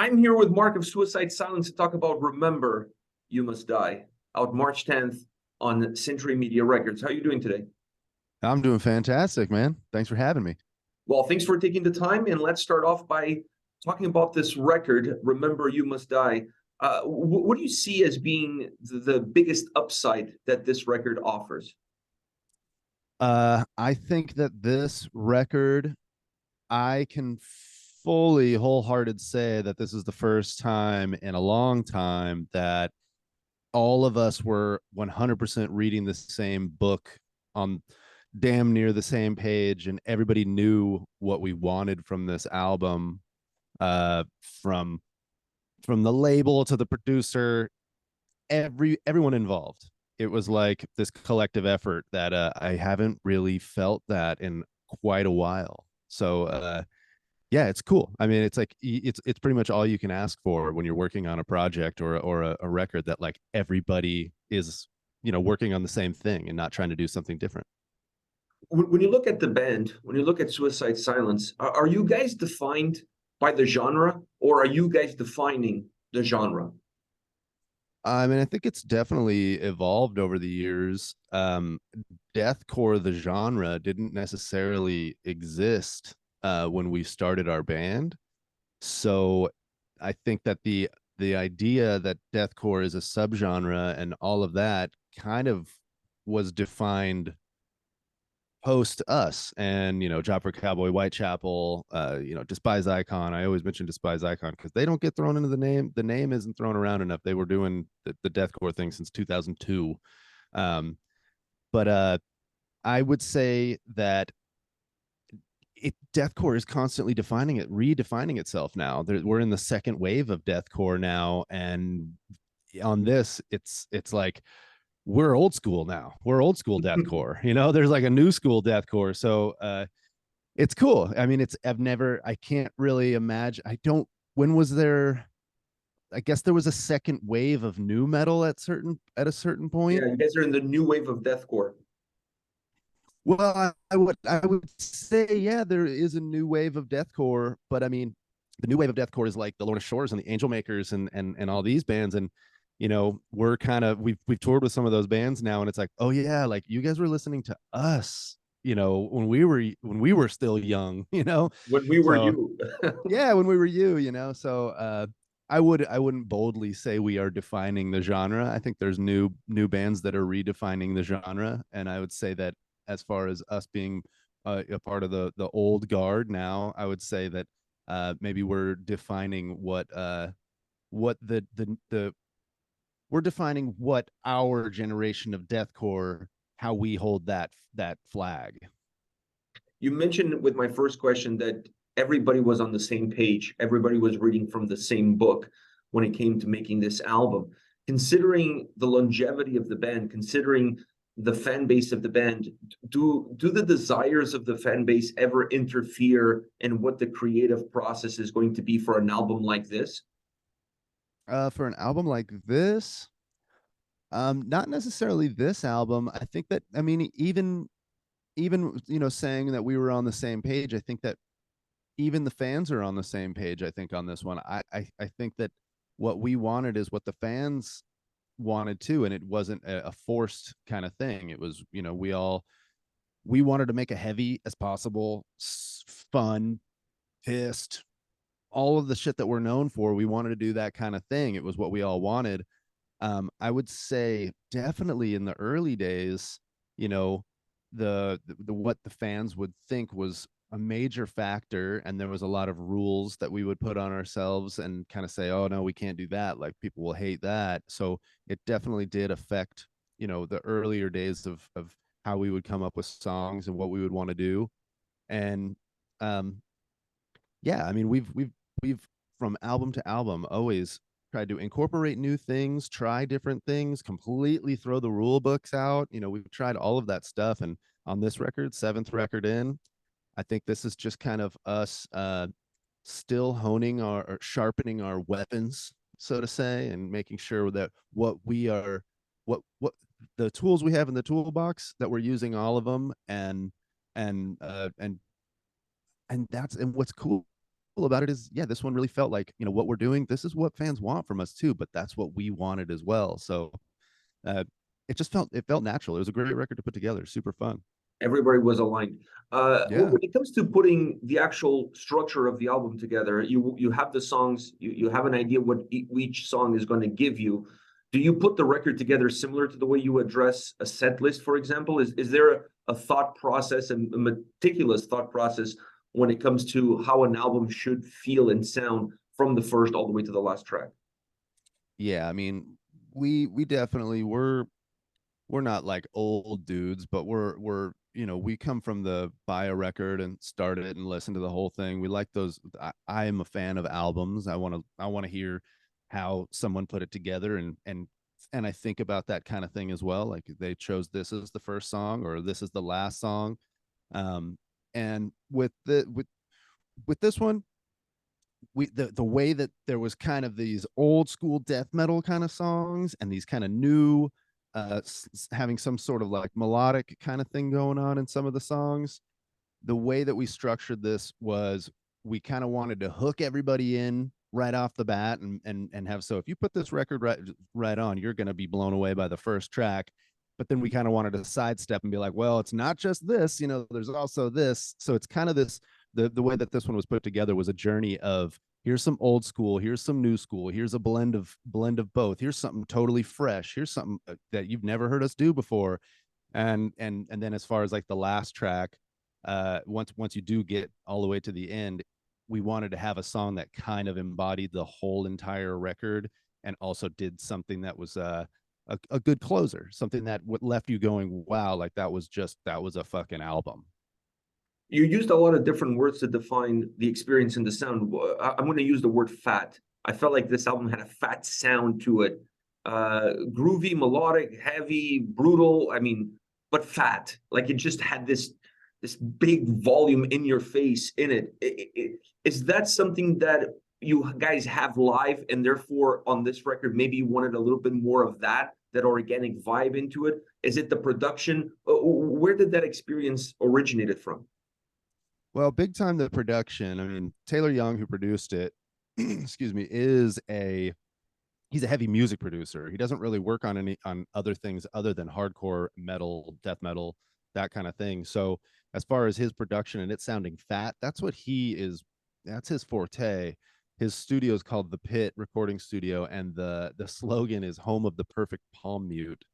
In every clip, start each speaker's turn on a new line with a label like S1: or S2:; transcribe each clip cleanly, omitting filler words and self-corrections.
S1: I'm here with Mark of Suicide Silence to talk about Remember, You Must Die, out March 10th on Century Media Records. How are you doing today?
S2: I'm doing fantastic, man. Thanks for having me.
S1: Well, thanks for taking the time, and let's start off by talking about this record, Remember, You Must Die. What do you see as being the biggest upside that this record offers?
S2: I think that this record, I can fully wholehearted say that this is the first time in a long time that all of us were 100% reading the same book on damn near the same page, and everybody knew what we wanted from this album, uh from the label to the producer, everyone involved. It was like this collective effort that I haven't really felt that in quite a while. So yeah, it's cool. I mean, it's like it's pretty much all you can ask for when you're working on a project or a record, that like everybody is, working on the same thing and not trying to do something different.
S1: When you look at the band, when you look at Suicide Silence, are you guys defined by the genre, or are you guys defining the genre?
S2: I mean, I think it's definitely evolved over the years. Deathcore, the genre, didn't necessarily exist when we started our band. So I think that the idea that deathcore is a subgenre and all of that kind of was defined post us, and Job for Cowboy, Whitechapel, Despise Icon. I always mention Despise Icon because they don't get thrown into the name isn't thrown around enough. They were doing the deathcore thing since 2002. Um but I would say that deathcore is constantly redefining itself now. We're in the second wave of deathcore now, and on this, it's like we're old school now. We're old school deathcore. There's like a new school deathcore. So it's cool. I mean, I can't really imagine. I don't. When was there? I guess there was a second wave of new metal at a certain point.
S1: Yeah, you guys are in the new wave of deathcore.
S2: Well, I would say, yeah, there is a new wave of deathcore, but I mean, the new wave of deathcore is like the Lorna Shores and the Angel Makers and all these bands, and we're kind of we've toured with some of those bands now, and it's like, oh yeah, like you guys were listening to us, when we were still young,
S1: When we were
S2: so
S1: you.
S2: yeah, when we were so I wouldn't boldly say we are defining the genre. I think there's new bands that are redefining the genre, and I would say that as far as us being a part of the old guard now, I would say that maybe we're defining what the we're defining what our generation of deathcore, how we hold that flag.
S1: You mentioned with my first question that everybody was on the same page, everybody was reading from the same book when it came to making this album. Considering the longevity of the band, considering the fan base of the band, do the desires of the fan base ever interfere in what the creative process is going to be for an album like this?
S2: For an album like this, not necessarily this album. I think that, I mean, even saying that we were on the same page, I think that even the fans are on the same page. I think on this one, I think that what we wanted is what the fans wanted too, and it wasn't a forced kind of thing. It was, we wanted to make a heavy as possible, fun, pissed, all of the shit that we're known for. We wanted to do that kind of thing. It was what we all wanted. I would say definitely in the early days, you know, the what the fans would think was a major factor, and there was a lot of rules that we would put on ourselves and kind of say, oh no, we can't do that, like people will hate that. So it definitely did affect, the earlier days of how we would come up with songs and what we would want to do. And um yeah, I mean, we've from album to album always tried to incorporate new things, try different things, completely throw the rule books out. We've tried all of that stuff, and on this record, seventh record in, I think this is just kind of us still honing our or sharpening our weapons, so to say, and making sure that what the tools we have in the toolbox, that we're using all of them, and and what's cool beautiful about it is, yeah, this one really felt like, you know, what we're doing, this is what fans want from us too, but that's what we wanted as well. So uh, it felt natural. It was a great record to put together. Super fun.
S1: Everybody was aligned.
S2: Yeah.
S1: When it comes to putting the actual structure of the album together, you have the songs, you have an idea what each song is going to give you. Do you put the record together similar to the way you address a set list, for example? Is there a thought process, and a meticulous thought process when it comes to how an album should feel and sound from the first all the way to the last track?
S2: Yeah, I mean, we definitely we're not like old dudes, but we're you know, we come from the buy a record and start it and listen to the whole thing. We like those. I am a fan of albums. I want to hear how someone put it together, and I think about that kind of thing as well. Like they chose this as the first song or this is the last song. Um, and with this one, the way that there was kind of these old school death metal kind of songs and these kind of new having some sort of like melodic kind of thing going on in some of the songs. The way that we structured this was we kind of wanted to hook everybody in right off the bat and have, so if you put this record right on, you're going to be blown away by the first track. But then we kind of wanted to sidestep and be like, well, it's not just this, you know, there's also this. So it's kind of this, the way that this one was put together was a journey of, here's some old school, here's some new school, here's a blend of both, here's something totally fresh, here's something that you've never heard us do before. And then as far as like the last track, once you do get all the way to the end, we wanted to have a song that kind of embodied the whole entire record and also did something that was a good closer, something that left you going, wow, like that was a fucking album.
S1: You used a lot of different words to define the experience and the sound. I'm going to use the word fat. I felt like this album had a fat sound to it. Groovy, melodic, heavy, brutal. I mean, but fat. Like it just had this big volume in your face in it. Is that something that you guys have live, and therefore on this record maybe you wanted a little bit more of that organic vibe into it? Is it the production? Where did that experience originated from?
S2: Well, big time the production. I mean, Taylor Young, who produced it, excuse me, he's a heavy music producer. He doesn't really work on other things other than hardcore metal, death metal, that kind of thing. So as far as his production and it sounding fat, that's his forte. His studio is called The Pit Recording Studio, and the slogan is "Home of the Perfect Palm Mute."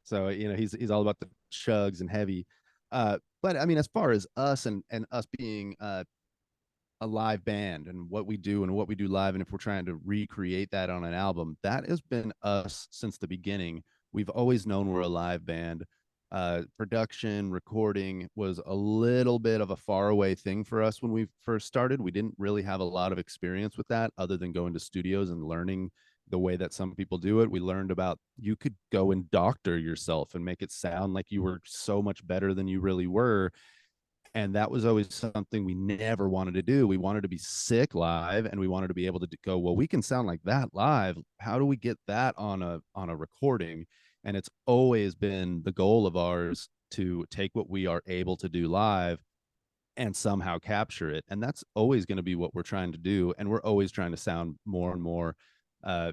S2: So you know he's all about the chugs and heavy. But I mean, as far as us and us being a live band and what we do and what we do live, and if we're trying to recreate that on an album, that has been us since the beginning. We've always known we're a live band. Production recording was a little bit of a faraway thing for us when we first started. We didn't really have a lot of experience with that other than going to studios and learning the way that some people do it. We learned about, you could go and doctor yourself and make it sound like you were so much better than you really were, and that was always something we never wanted to do. We wanted to be sick live, and we wanted to be able to go, well, we can sound like that live. How do we get that on a recording? And it's always been the goal of ours to take what we are able to do live and somehow capture it. And that's always going to be what we're trying to do. And we're always trying to sound more and more. uh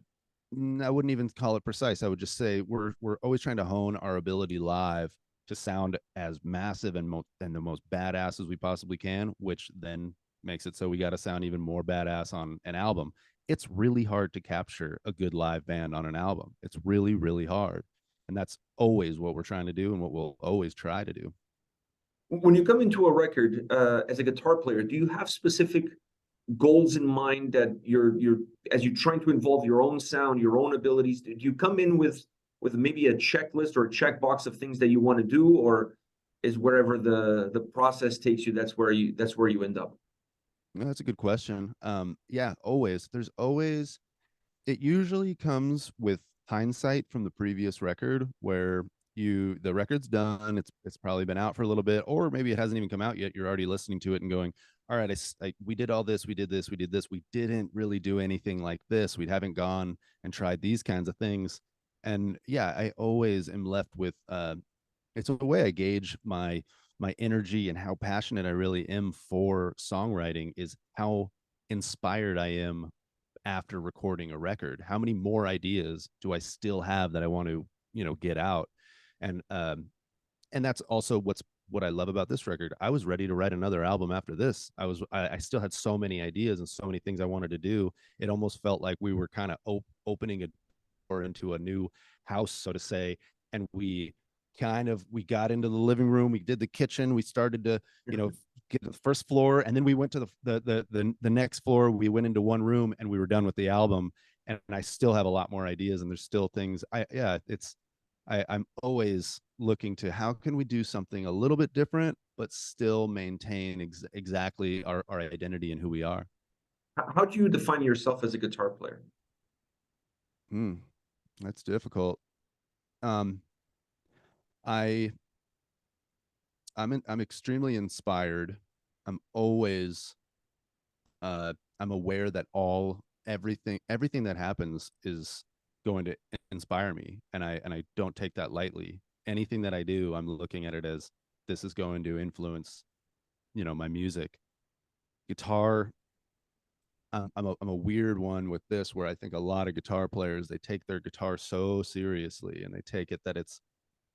S2: I wouldn't even call it precise. I would just say we're always trying to hone our ability live to sound as massive and the most badass as we possibly can, which then makes it so we got to sound even more badass on an album. It's really hard to capture a good live band on an album. It's really, really hard. And that's always what we're trying to do and what we'll always try to do.
S1: When you come into a record as a guitar player, do you have specific goals in mind that you're as you're trying to involve your own sound, your own abilities? Do you come in with maybe a checklist or a checkbox of things that you want to do, or is wherever the process takes you, that's where you end up?
S2: No, that's a good question. Yeah, always. There's always, it usually comes with hindsight from the previous record where the record's done, it's probably been out for a little bit, or maybe it hasn't even come out yet. You're already listening to it and going, all right, we did all this, we did this, we did this, we didn't really do anything like this, we haven't gone and tried these kinds of things. And yeah, I always am left with it's a way I gauge my energy and how passionate I really am for songwriting, is how inspired I am after recording a record. How many more ideas do I still have that I want to, get out? And and that's also what I love about this record. I was ready to write another album after this. I still had so many ideas and so many things I wanted to do. It almost felt like we were kind of opening a door into a new house, so to say. And we got into the living room, we did the kitchen, we started to, get to the first floor, and then we went to the next floor. We went into one room and we were done with the album. And I still have a lot more ideas, and there's still things I'm always looking to how can we do something a little bit different, but still maintain exactly our identity and who we are.
S1: How do you define yourself as a guitar player?
S2: Hmm, that's difficult. Um, I I'm extremely inspired. I'm always I'm aware that everything that happens is going to inspire me, and I don't take that lightly. Anything that I do, I'm looking at it as this is going to influence, my music. Guitar, I'm a weird one with this, where I think a lot of guitar players, they take their guitar so seriously, and they take it that it's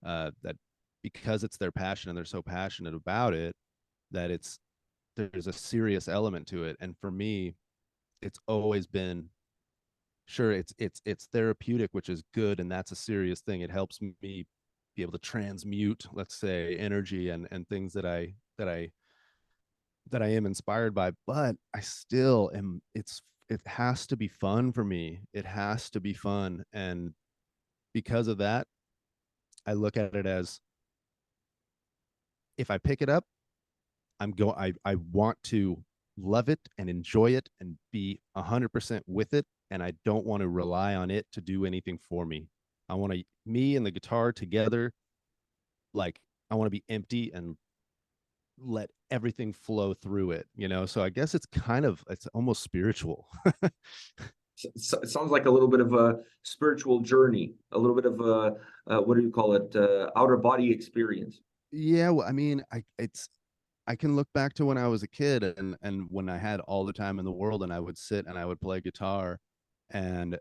S2: that because it's their passion and they're so passionate about it, that there's a serious element to it. And for me, it's always been, sure, it's therapeutic, which is good, and that's a serious thing. It helps me be able to transmute, let's say, energy and things that I am inspired by. But I still am, it has to be fun for me. It has to be fun. And because of that, I look at it as, if I pick it up, I want to love it and enjoy it and be 100% with it, and I don't want to rely on it to do anything for me. I want to, me and the guitar together, like, I want to be empty and let everything flow through it. So I guess it's almost spiritual.
S1: It sounds like a little bit of a spiritual journey, a little bit of a what do you call it? Outer body experience.
S2: Yeah, well, I mean, I can look back to when I was a kid, and when I had all the time in the world, and I would sit and I would play guitar, and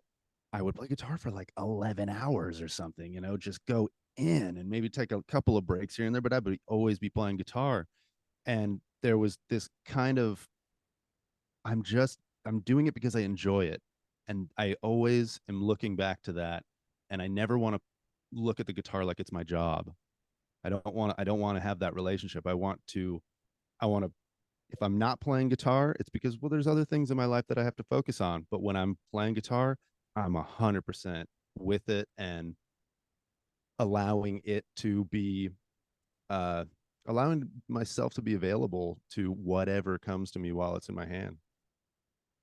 S2: I would play guitar for like 11 hours or something, just go in and maybe take a couple of breaks here and there, but I would always be playing guitar. And there was this kind of, I'm doing it because I enjoy it. And I always am looking back to that. And I never want to look at the guitar like it's my job. I don't want to have that relationship. I want to, if I'm not playing guitar, it's because, well, there's other things in my life that I have to focus on. But when I'm playing guitar, I'm 100% with it, and allowing it to be, uh, allowing myself to be available to whatever comes to me while it's in my hand.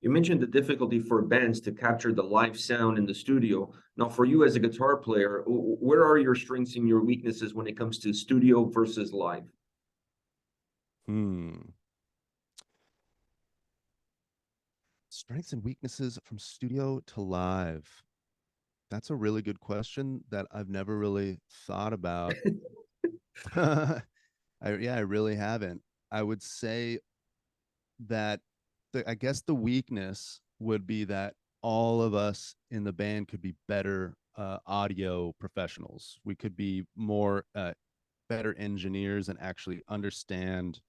S1: You mentioned the difficulty for bands to capture the live sound in the studio. Now, for you as a guitar player, where are your strengths and your weaknesses when it comes to studio versus live?
S2: Hmm. Strengths and weaknesses from studio to live. That's a really good question that I've never really thought about. I really haven't. I would say that I guess the weakness would be that all of us in the band could be better audio professionals. We could be more better engineers and actually understand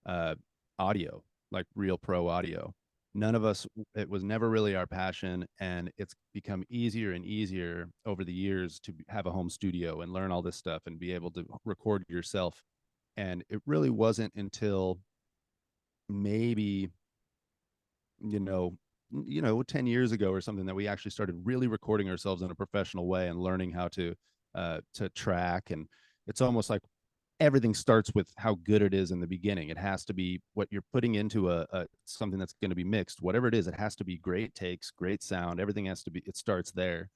S2: uh, audio, like real pro audio. None of us, it was never really our passion. And it's become easier and easier over the years to have a home studio and learn all this stuff and be able to record yourself. And it really wasn't until maybe, you know, 10 years ago or something that we actually started really recording ourselves in a professional way and learning how to track. And it's almost like everything starts with how good it is in the beginning. It has to be what you're putting into a something that's going to be mixed, whatever it is. It has to be great takes, great sound. Everything has to be. It starts there,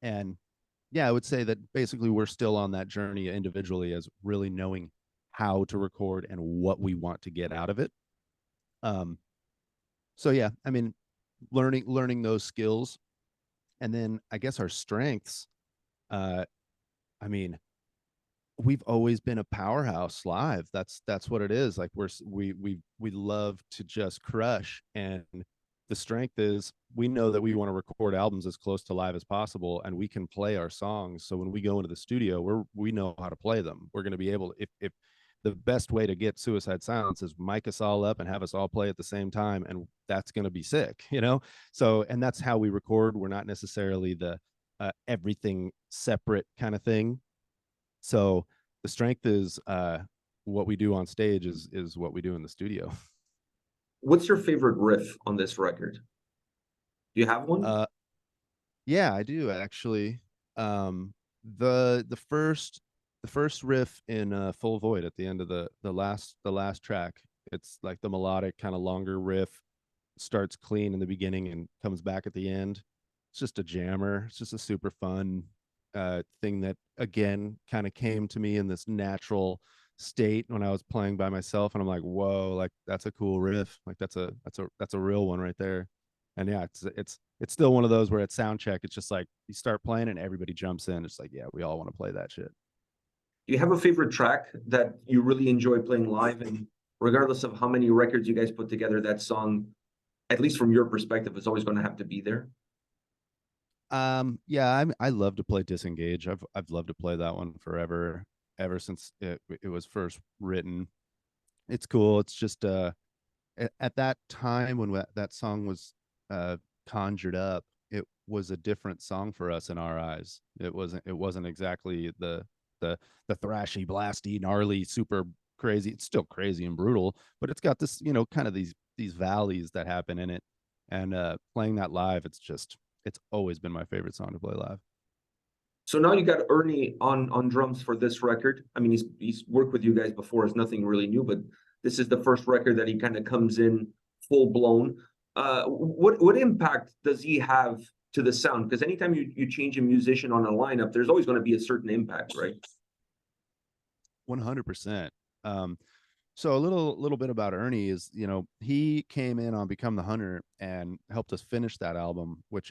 S2: and yeah, I would say that basically we're still on that journey individually, as really knowing how to record and what we want to get out of it. Um, so yeah, I mean, learning those skills, and then I guess our strengths. Uh, I mean, we've always been a powerhouse live. That's what it is. Like we love to just crush, and the strength is we know that we want to record albums as close to live as possible, and we can play our songs. So when we go into the studio, we know how to play them. We're going to be able to, if the best way to get Suicide Silence is mic us all up and have us all play at the same time, and that's going to be sick, you know. So and that's how we record. We're not necessarily the everything separate kind of thing. So the strength is what we do on stage is what we do in the studio.
S1: What's your favorite riff on this record? Do you have one?
S2: Uh, yeah, I do actually. Um, the first riff in Full Void at the end of the last track. It's like the melodic kind of longer riff, starts clean in the beginning and comes back at the end. It's just a jammer. It's just a super fun thing that again kind of came to me in this natural state when I was playing by myself, and I'm like, whoa, like that's a cool riff. Like that's a real one right there. And yeah, it's still one of those where at sound check, it's just like you start playing and everybody jumps in. It's like, yeah, we all want to play that shit.
S1: Do you have a favorite track that you really enjoy playing live? And regardless of how many records you guys put together, that song, at least from your perspective, is always going to have to be there.
S2: Yeah, I love to play Disengage. I've loved to play that one forever, ever since it was first written. It's cool. It's just at that time when that song was uh conjured up, it was a different song for us in our eyes. It wasn't exactly the thrashy, blasty, gnarly, super crazy. It's still crazy and brutal, but it's got this, kind of these valleys that happen in it. And playing that live, it's always been my favorite song to play live.
S1: So now you got Ernie on drums for this record. I mean, he's worked with you guys before. It's nothing really new, but this is the first record that he kind of comes in full blown. What impact does he have to the sound? Because anytime you change a musician on a lineup, there's always going to be a certain impact, right?
S2: 100%. So a little bit about Ernie is, he came in on Become the Hunter and helped us finish that album, which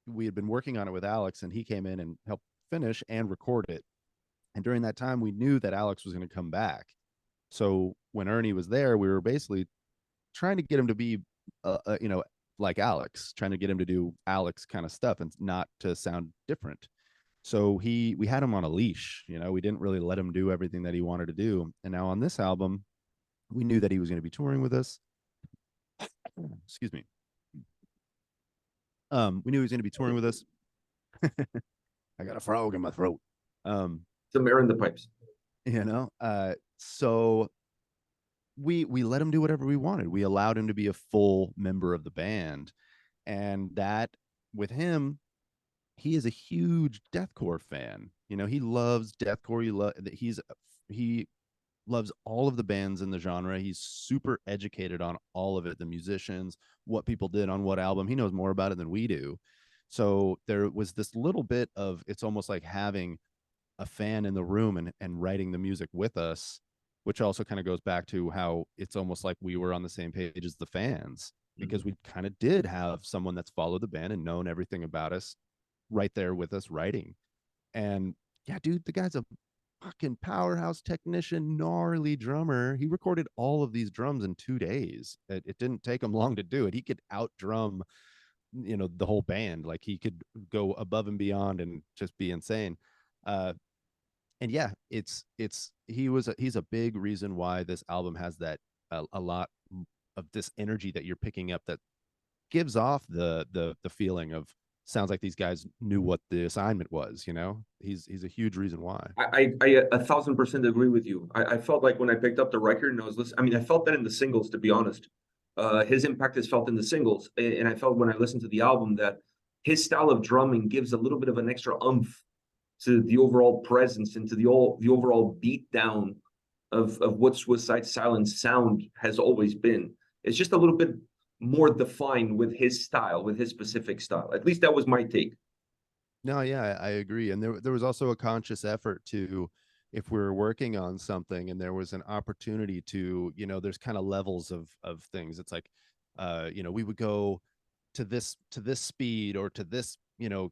S2: we had been working on it with Alex, and he came in and helped finish and record it. And during that time, we knew that Alex was going to come back. So when Ernie was there, we were basically trying to get him to be, like Alex, trying to get him to do Alex kind of stuff and not to sound different. So we had him on a leash. We didn't really let him do everything that he wanted to do. And now on this album, we knew that he was going to be touring with us. Excuse me. We knew he was going to be touring with us. I got a frog in my throat.
S1: Some air in the pipes.
S2: So we let him do whatever we wanted. We allowed him to be a full member of the band, and that with him, he is a huge deathcore fan. He loves deathcore. He loves all of the bands in the genre. He's super educated on all of it, the musicians, what people did on what album. He knows more about it than we do. So there was this little bit of, it's almost like having a fan in the room and writing the music with us, which also kind of goes back to how it's almost like we were on the same page as the fans, because we kind of did have someone that's followed the band and known everything about us right there with us writing. And yeah, dude, the guy's a fucking powerhouse technician, gnarly drummer. He recorded all of these drums in 2 days. It didn't take him long to do it. He could out drum, the whole band. Like he could go above and beyond and just be insane. And yeah, he's a big reason why this album has that a lot of this energy that you're picking up that gives off the feeling of, sounds like these guys knew what the assignment was. He's a huge reason why.
S1: I 1,000% agree with you. I felt like when I picked up the record and I was listening, I mean, I felt that in the singles, to be honest. His impact is felt in the singles. And I felt when I listened to the album that his style of drumming gives a little bit of an extra oomph to the overall presence and to the overall beat down of what Suicide Silence sound has always been. It's just a little bit more defined with his style, with his specific style. At least that was my take.
S2: No, yeah, I agree. And there was also a conscious effort to, if we were working on something and there was an opportunity to, there's kind of levels of things. It's like, we would go to this speed or to this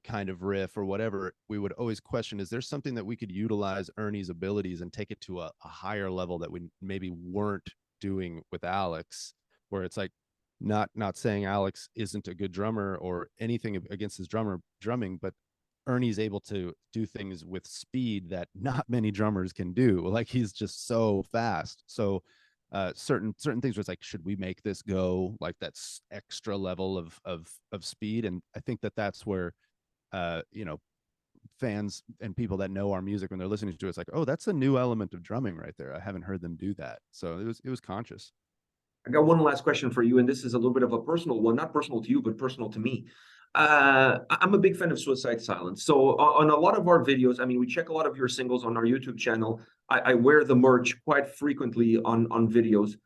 S2: kind of riff or whatever, we would always question, is there something that we could utilize Ernie's abilities and take it to a higher level that we maybe weren't doing with Alex, where it's like, not saying Alex isn't a good drummer or anything against his drumming, but Ernie's able to do things with speed that not many drummers can do. Like, he's just so fast. So certain things where it's like, should we make this go like that's extra level of speed? And I think that's where fans and people that know our music, when they're listening to it, it's like, oh, that's a new element of drumming right there. I haven't heard them do that. So it was conscious.
S1: I got one last question for you, and this is a little bit of a personal one, not personal to you, but personal to me. I'm a big fan of Suicide Silence. So on a lot of our videos, I mean, we check a lot of your singles on our YouTube channel. I wear the merch quite frequently on videos,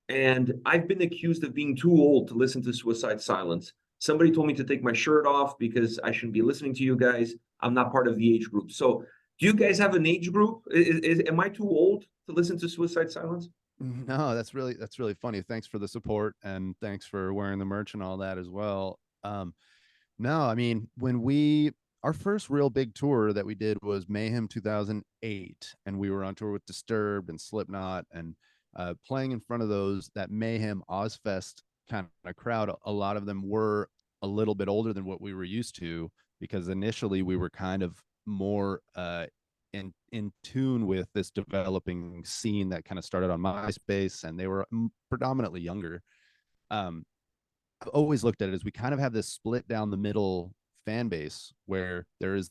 S1: and I've been accused of being too old to listen to Suicide Silence. Somebody told me to take my shirt off because I shouldn't be listening to you guys. I'm not part of the age group. So do you guys have an age group? Am I too old to listen to Suicide Silence?
S2: No, that's really funny. Thanks for the support, and thanks for wearing the merch and all that as well. No, I mean, our first real big tour that we did was Mayhem 2008, and we were on tour with Disturbed and Slipknot, and playing in front of that Mayhem Ozfest kind of crowd. A lot of them were a little bit older than what we were used to, because initially we were kind of more in tune with this developing scene that kind of started on MySpace, and they were predominantly younger. I've always looked at it as we kind of have this split down the middle fan base, where there is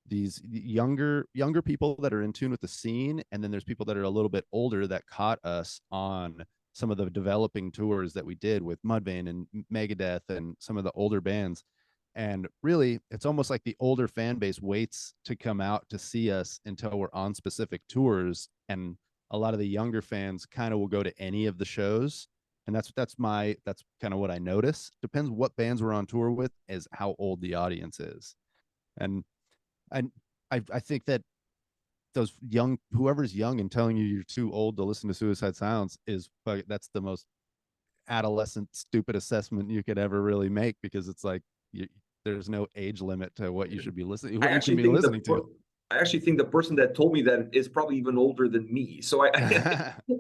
S2: these younger people that are in tune with the scene, and then there's people that are a little bit older that caught us on some of the developing tours that we did with Mudvayne and Megadeth and some of the older bands. And really, it's almost like the older fan base waits to come out to see us until we're on specific tours, and a lot of the younger fans kind of will go to any of the shows. And that's kind of what I notice. Depends what bands we're on tour with, is how old the audience is. And I I think that whoever's young and telling you you're too old to listen to Suicide Silence that's the most adolescent stupid assessment you could ever really make, because it's like, there's no age limit to what you should be listening,
S1: I
S2: what you can
S1: actually
S2: be
S1: think
S2: listening to.
S1: I actually think the person that told me that is probably even older than me. So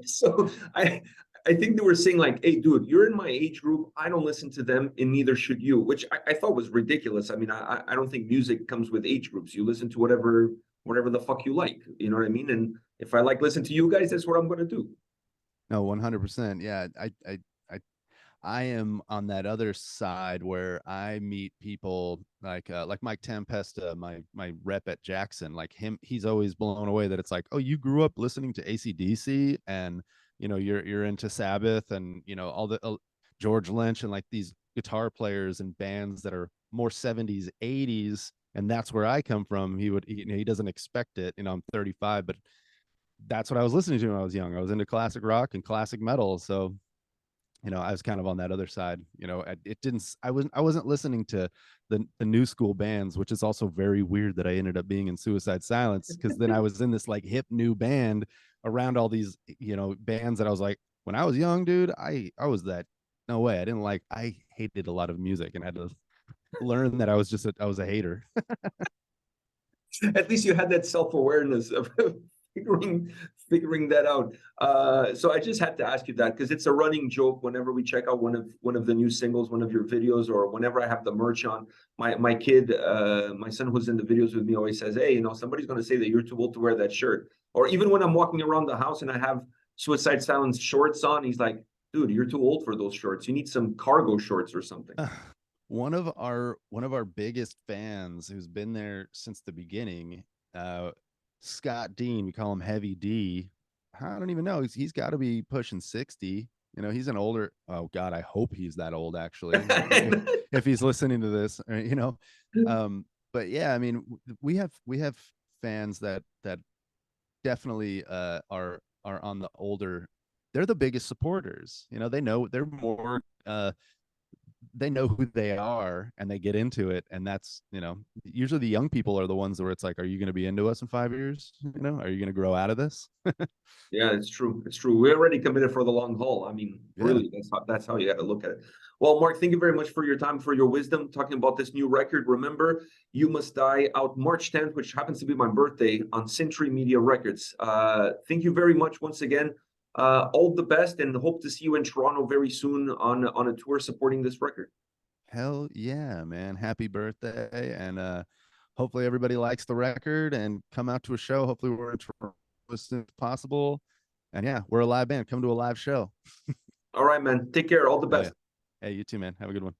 S1: so I think they were saying like, "Hey, dude, you're in my age group. I don't listen to them, and neither should you," which I thought was ridiculous. I mean, I don't think music comes with age groups. You listen to whatever the fuck you like. You know what I mean? And if I like listen to you guys, that's what I'm gonna do.
S2: No, 100%. Yeah, I am on that other side, where I meet people like Mike Tempesta, my rep at Jackson. Like him, he's always blown away that it's like, oh, you grew up listening to AC/DC, and you're into Sabbath, and all the George Lynch, and like these guitar players and bands that are more 70s 80s, and that's where I come from. He doesn't expect it. I'm 35, but that's what I was listening to when I was young. I was into classic rock and classic metal, so I was kind of on that other side. It didn't. I wasn't listening to the new school bands, which is also very weird that I ended up being in Suicide Silence, because then I was in this like hip new band around all these bands that I was like, when I was young, dude, I was that. No way. I hated a lot of music, and had to learn that I was a hater.
S1: At least you had that self-awareness of figuring figuring that out. So I just had to ask you that because it's a running joke whenever we check out one of the new singles, one of your videos, or whenever I have the merch on. My kid, my son who's in the videos with me, always says, "Hey, somebody's going to say that you're too old to wear that shirt." Or even when I'm walking around the house and I have Suicide Silence shorts on, he's like, "Dude, you're too old for those shorts. You need some cargo shorts or something."
S2: One of our biggest fans, who's been there since the beginning, Scott Dean, we call him Heavy D. I don't even know. He's got to be pushing 60. He's an older. Oh God, I hope he's that old. Actually, if he's listening to this, But yeah, I mean, we have fans that definitely are on the older. They're the biggest supporters. They know they're more they know who they are and they get into it. And that's, you know, usually the young people are the ones where it's like, are you going to be into us in 5 years? You know, are you going to grow out of this?
S1: Yeah, it's true. It's true. We're already committed for the long haul. I mean,
S2: Yeah.
S1: really, that's how you got to look at it. Well, Mark, thank you very much for your time, for your wisdom, talking about this new record. Remember, You Must Die, out March 10th, which happens to be my birthday, on Century Media Records. Thank you very much once again. All the best, and hope to see you in Toronto very soon on a tour supporting this record.
S2: Hell yeah, man. Happy birthday. And hopefully everybody likes the record and come out to a show. Hopefully we're in Toronto as soon as possible. And yeah, we're a live band. Come to a live show.
S1: All right, man. Take care. All the
S2: Hell yeah.
S1: best.
S2: Hey, you too, man. Have a good one.